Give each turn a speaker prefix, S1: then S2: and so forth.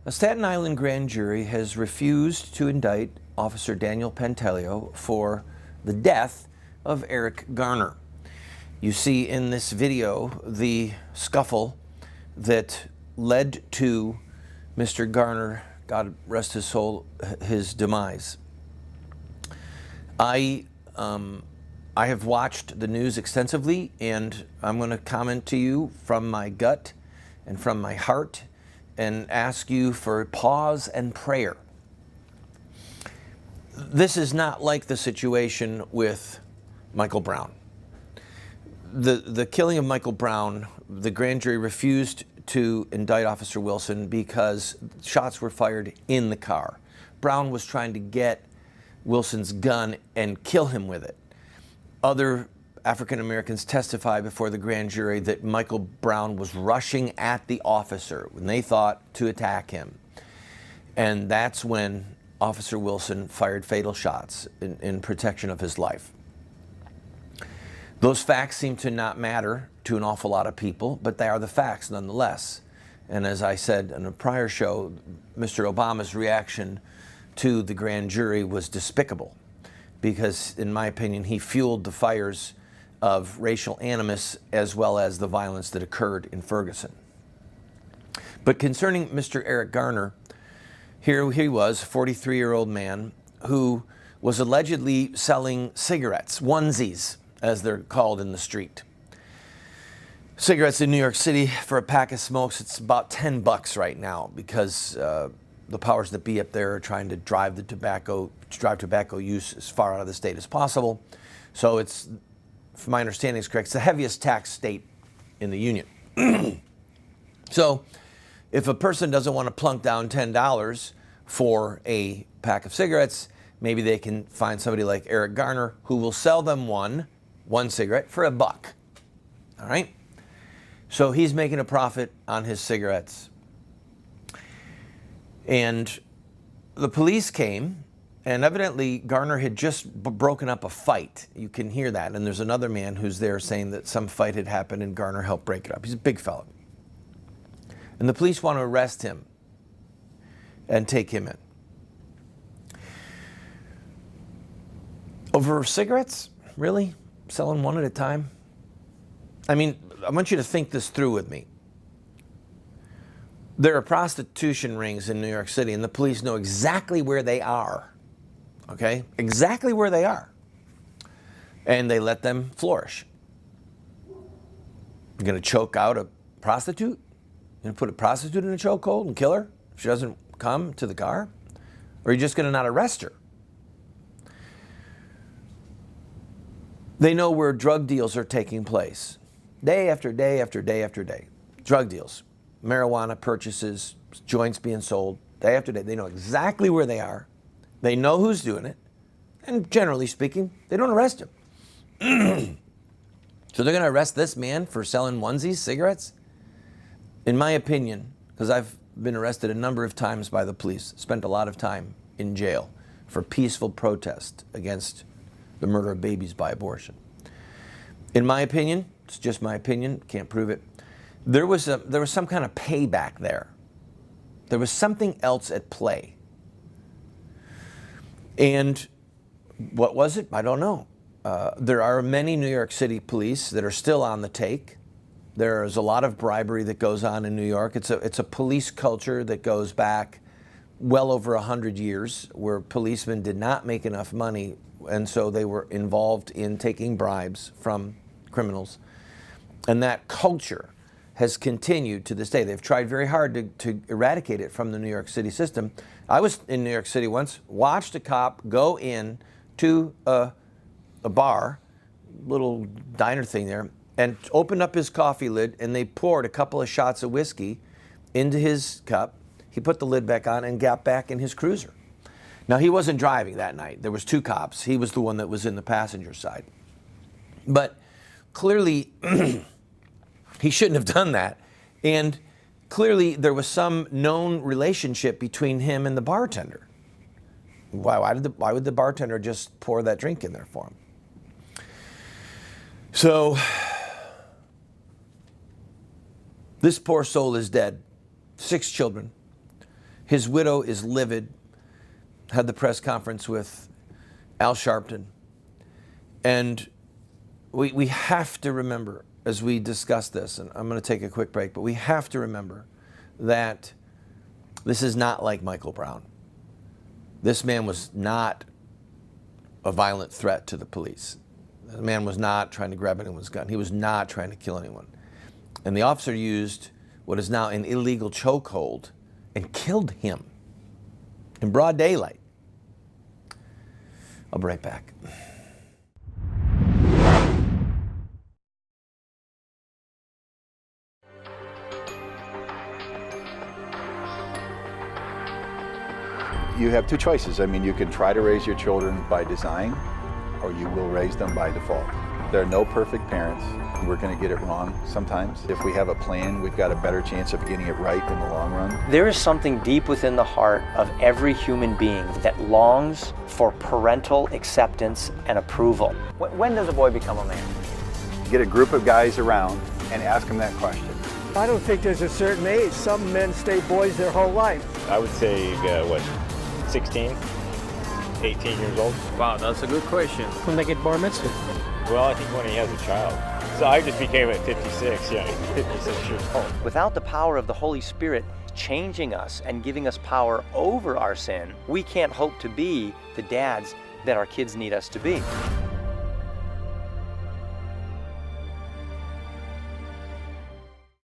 S1: A Staten Island grand jury has refused to indict Officer Daniel Pantaleo for the death of Eric Garner. You see in this video the scuffle that led to Mr. Garner, God rest his soul, his demise. I have watched the news extensively, and I'm going to comment to you from my gut and from my heart and ask you for pause and prayer. This is not like the situation with Michael Brown. The killing of Michael Brown, the grand jury refused to indict Officer Wilson because shots were fired in the car. Brown was trying to get Wilson's gun and kill him with it. Other African Americans testified before the grand jury that Michael Brown was rushing at the officer when they thought to attack him. And that's when Officer Wilson fired fatal shots in protection of his life. Those facts seem to not matter to an awful lot of people, but they are the facts nonetheless. And as I said in a prior show, Mr. Obama's reaction to the grand jury was despicable because, in my opinion, he fueled the fires of racial animus as well as the violence that occurred in Ferguson. But concerning Mr. Eric Garner, here he was, a 43-year-old man who was allegedly selling cigarettes, onesies, as they're called in the street. Cigarettes in New York City, for a pack of smokes, it's about $10 right now because the powers that be up there are trying to drive tobacco use as far out of the state as possible. So it's, if my understanding is correct, it's the heaviest tax state in the union. So if a person doesn't want to plunk down $10 for a pack of cigarettes, maybe they can find somebody like Eric Garner who will sell them one cigarette for $1. All right? So he's making a profit on his cigarettes. And the police came, and evidently Garner had just broken up a fight. You can hear that. And there's another man who's there saying that some fight had happened and Garner helped break it up. He's a big fellow. And the police want to arrest him and take him in. Over cigarettes? Really? Selling one at a time? I mean, I want you to think this through with me. There are prostitution rings in New York City, and the police know exactly where they are. Okay? Exactly where they are. And they let them flourish. You're going to choke out a prostitute? You're going to put a prostitute in a chokehold and kill her if she doesn't come to the car? Or are you just going to not arrest her? They know where drug deals are taking place. Day after day after day after day. Drug deals. Marijuana purchases, joints being sold, day after day. They know exactly where they are. They know who's doing it. And generally speaking, they don't arrest him. So they're going to arrest this man for selling onesies, cigarettes? In my opinion, because I've been arrested a number of times by the police, spent a lot of time in jail for peaceful protest against the murder of babies by abortion. In my opinion, it's just my opinion, can't prove it, there was some kind of payback there. There was something else at play. And what was it? I don't know. There are many New York City police that are still on the take. There's a lot of bribery that goes on in New York. It's a police culture that goes back well over 100 years, where policemen did not make enough money, and so they were involved in taking bribes from criminals. And that culture has continued to this day. They've tried very hard to eradicate it from the New York City system. I was in New York City once, watched a cop go in to a bar, little diner thing there, and opened up his coffee lid, and they poured a couple of shots of whiskey into his cup. He put the lid back on and got back in his cruiser. Now, he wasn't driving that night. There was two cops. He was the one that was in the passenger side. But clearly, he shouldn't have done that. And clearly, there was some known relationship between him and the bartender. Why would the bartender just pour that drink in there for him? So, this poor soul is dead. 6 children. His widow is livid. Had the press conference with Al Sharpton. And we have to remember, as we discuss this, and I'm going to take a quick break, but we have to remember that this is not like Michael Brown. This man was not a violent threat to the police. The man was not trying to grab anyone's gun. He was not trying to kill anyone. And the officer used what is now an illegal chokehold and killed him in broad daylight. I'll be right back.
S2: You have two choices. I mean, you can try to raise your children by design, or you will raise them by default. There are no perfect parents. We're going to get it wrong sometimes. If we have a plan, we've got a better chance of getting it right in the long run.
S3: There is something deep within the heart of every human being that longs for parental acceptance and approval. When does a boy become a man?
S2: Get a group of guys around and ask them that question.
S4: I don't think there's a certain age. Some men stay boys their whole life.
S5: I would say, 16, 18 years old.
S6: Wow, that's a good question.
S4: When they get bar mitzvah.
S5: Well, I think when he has a child. So I just became at 56, 56 years old.
S3: Without the power of the Holy Spirit changing us and giving us power over our sin, we can't hope to be the dads that our kids need us to be.